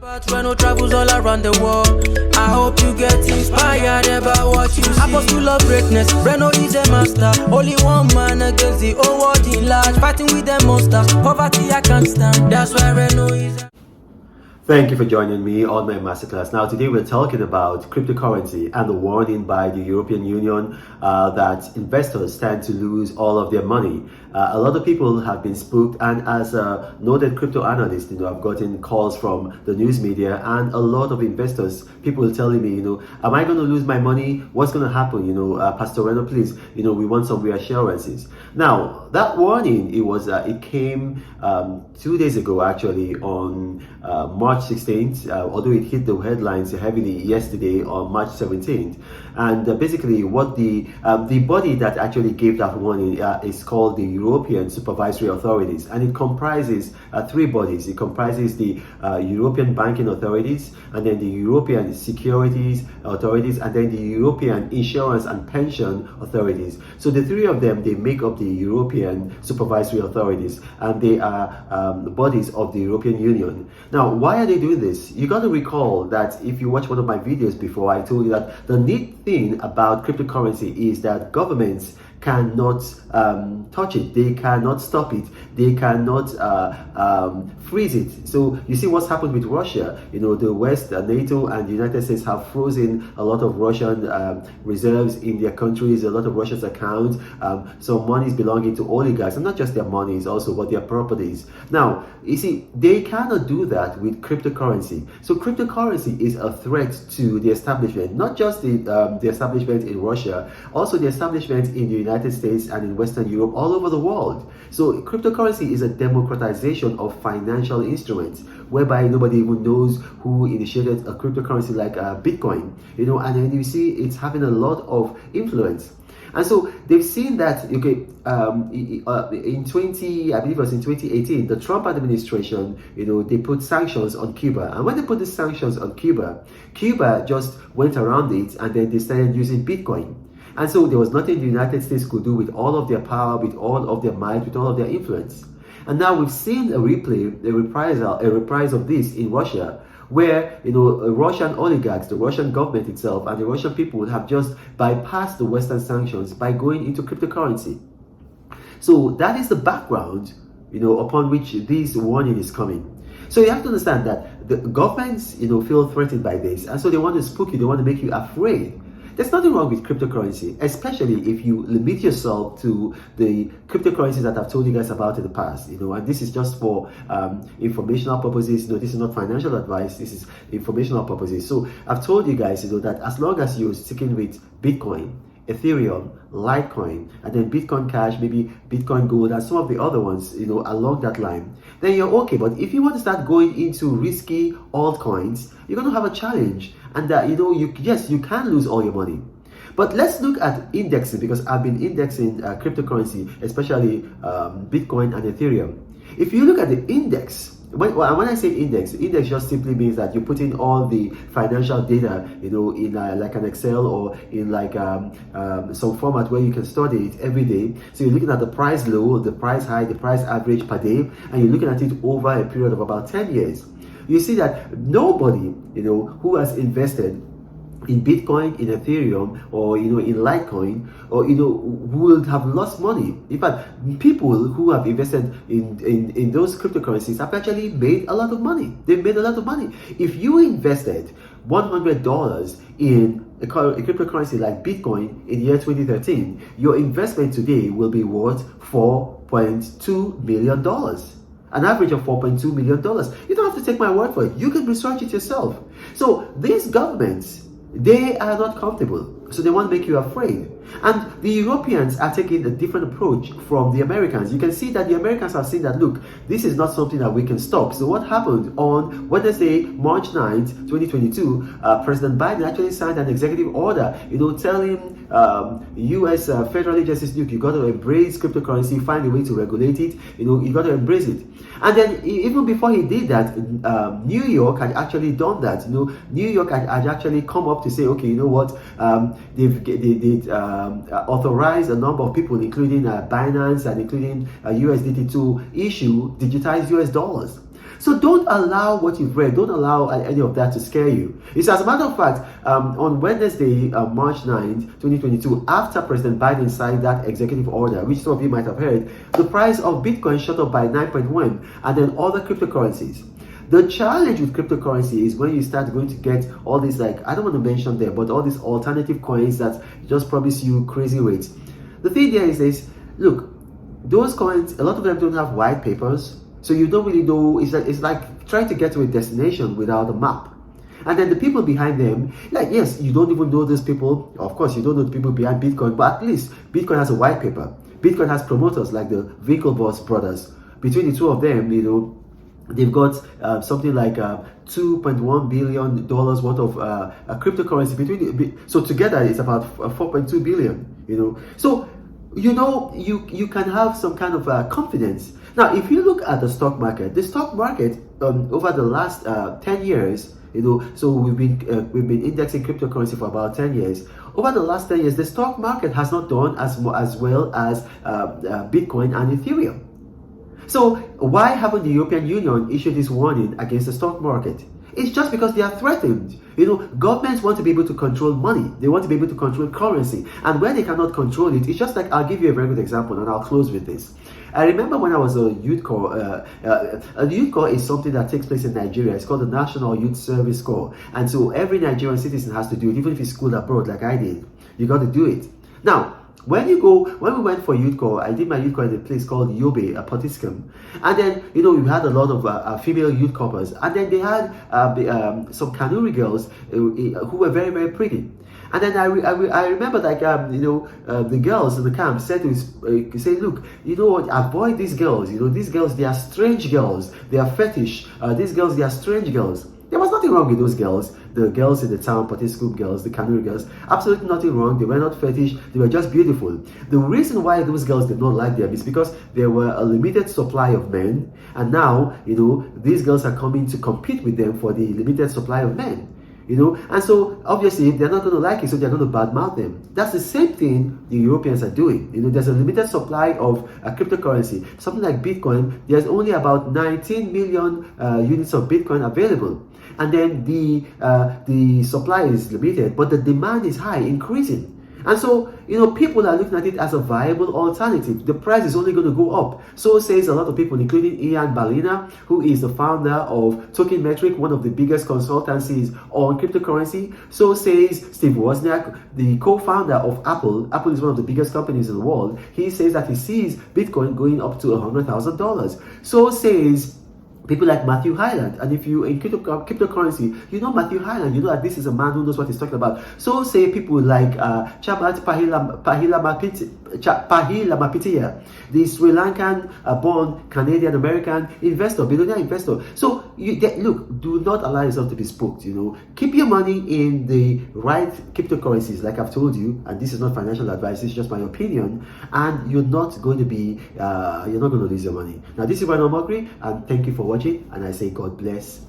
But Reno travels all around the world. I hope you get inspired about what you see. Apostle of greatness, Reno is a master. Only one man against the whole world in large. Fighting with the monsters, poverty I can't stand. That's why Reno is a... Thank you for joining me on my masterclass. Now, today we're talking about cryptocurrency and the warning by the European Union that investors tend to lose all of their money. A lot of people have been spooked, and as a noted crypto analyst, I've gotten calls from the news media and a lot of investors, people telling me, am I going to lose my money? What's going to happen? Pastor Reno, please, we want some reassurances. Now, that warning, it came 2 days ago, actually, on March 16th, although it hit the headlines heavily yesterday on March 17th. And basically what the body that actually gave that warning is called the European Supervisory Authorities, and it comprises three bodies. It comprises the European Banking Authorities, and then the European Securities Authorities, and then the European Insurance and Pension Authorities. So the three of them, they make up the European Supervisory Authorities, and they are bodies of the European Union. Now, why are they doing this? You got to recall that if you watch one of my videos before, I told you that the neat thing about cryptocurrency is that governments cannot touch it, they cannot stop it, they cannot freeze it. So you see what's happened with Russia. The West, NATO and the United States have frozen a lot of Russian reserves in their countries, a lot of Russia's accounts. Some money is belonging to oligarchs, and not just their money, it's also what their properties. Now, you see, they cannot do that with cryptocurrency. So cryptocurrency is a threat to the establishment, not just the establishment in Russia, also the establishment in the United States and in Western Europe, all over the world. So cryptocurrency is a democratization of financial instruments, whereby nobody even knows who initiated a cryptocurrency like Bitcoin, and then you see it's having a lot of influence. And so they've seen that, okay, in 2018, the Trump administration, they put sanctions on Cuba. And when they put the sanctions on Cuba, Cuba just went around it, and then they started using Bitcoin. And so there was nothing the United States could do with all of their power, with all of their might, with all of their influence. And now we've seen a reprise of this in Russia, where Russian oligarchs, the Russian government itself, and the Russian people have just bypassed the Western sanctions by going into cryptocurrency. So that is the background, upon which this warning is coming. So you have to understand that the governments, feel threatened by this, and so they want to spook you, they want to make you afraid. There's nothing wrong with cryptocurrency, especially if you limit yourself to the cryptocurrencies that I've told you guys about in the past, and this is just for informational purposes. This is not financial advice, this is informational purposes. So I've told you guys, that as long as you're sticking with Bitcoin, Ethereum, Litecoin, and then Bitcoin Cash, maybe Bitcoin Gold, and some of the other ones, along that line, then you're okay. But if you want to start going into risky altcoins, you're going to have a challenge, and you can lose all your money. But let's look at indexing, because I've been indexing cryptocurrency, especially Bitcoin and Ethereum. If you look at the index, when I say index just simply means that you put in all the financial data, in like an Excel or in like some format where you can study it every day. So you're looking at the price low, the price high, the price average per day, and you're looking at it over a period of about 10 years. You see that nobody, who has invested in Bitcoin, in Ethereum, or in Litecoin, or would have lost money. In fact, people who have invested in those cryptocurrencies have actually made a lot of money. They've made a lot of money. If you invested $100 in a cryptocurrency like Bitcoin in the year 2013, your investment today will be worth $4.2 million. An average of $4.2 million. You don't have to take my word for it. You can research it yourself. So these governments, they are not comfortable, so they want to make you afraid. And the Europeans are taking a different approach from the Americans. You can see that the Americans have seen that, look, this is not something that we can stop. So what happened on Wednesday, March 9th, 2022, President Biden actually signed an executive order, telling U.S. federal agencies, look, you got to embrace cryptocurrency, find a way to regulate it, you got to embrace it. And then even before he did that, New York had actually done that. New York had actually come up to say, okay, you know what, they've authorized a number of people, including Binance and including USDT, to issue digitized US dollars. So don't allow what you've read, don't allow any of that to scare you. It's as a matter of fact, on Wednesday, March 9th, 2022, after President Biden signed that executive order, which some of you might have heard, the price of Bitcoin shot up by 9.1, and then other cryptocurrencies. The challenge with cryptocurrency is when you start going to get all these, like, I don't want to mention them, but all these alternative coins that just promise you crazy rates. The thing there is this, look, those coins, a lot of them don't have white papers, so you don't really know. It's like trying to get to a destination without a map. And then the people behind them, like, yes, you don't even know those people. Of course, you don't know the people behind Bitcoin, but at least Bitcoin has a white paper. Bitcoin has promoters like the Winklevoss brothers. Between the two of them, they've got something like $2.1 billion worth of cryptocurrency. So together it's about 4.2 billion. So you can have some kind of confidence. Now, if you look at the stock market over the last 10 years, so we've been indexing cryptocurrency for about 10 years. Over the last 10 years, the stock market has not done as well as Bitcoin and Ethereum. So why haven't the European Union issued this warning against the stock market? It's just because they are threatened. Governments want to be able to control money. They want to be able to control currency. And when they cannot control it, it's just like, I'll give you a very good example and I'll close with this. I remember when I was a youth corps, a youth corps is something that takes place in Nigeria. It's called the National Youth Service Corps. And so every Nigerian citizen has to do it, even if he's schooled abroad like I did. You got to do it. Now, when we went for youth corps, I did my youth corps in a place called Yobe, Potiskum. And then, we had a lot of female youth corpers. And then they had some Kanuri girls who were very, very pretty. And then I remember, like, the girls in the camp said look, avoid these girls. These girls, they are strange girls. They are fetish. These girls, they are strange girls. There was nothing wrong with those girls. The girls in the town, Potiskum girls, the Kanuri girls, absolutely nothing wrong. They were not fetish. They were just beautiful. The reason why those girls did not like them is because there were a limited supply of men. And now, these girls are coming to compete with them for the limited supply of men. And so obviously they're not going to like it, so they're going to badmouth them. That's the same thing the Europeans are doing. There's a limited supply of cryptocurrency. Something like Bitcoin, there's only about 19 million units of Bitcoin available. And then the supply is limited, but the demand is high, increasing. And so, people are looking at it as a viable alternative. The price is only going to go up. So says a lot of people, including Ian Balina, who is the founder of Token Metric, one of the biggest consultancies on cryptocurrency. So says Steve Wozniak, the co-founder of Apple. Apple is one of the biggest companies in the world. He says that he sees Bitcoin going up to $100,000. So says people like Matthew Hyland. And if you in cryptocurrency, Matthew Hyland, that this is a man who knows what he's talking about. So say people like Chamath Palihapitiya, the Sri Lankan born Canadian American investor, billionaire investor. So look, do not allow yourself to be spooked. Keep your money in the right cryptocurrencies, like I've told you, and this is not financial advice, it's just my opinion, and you're not going to lose your money. Now, this is Ryan Omokri, and thank you for watching, and I say God bless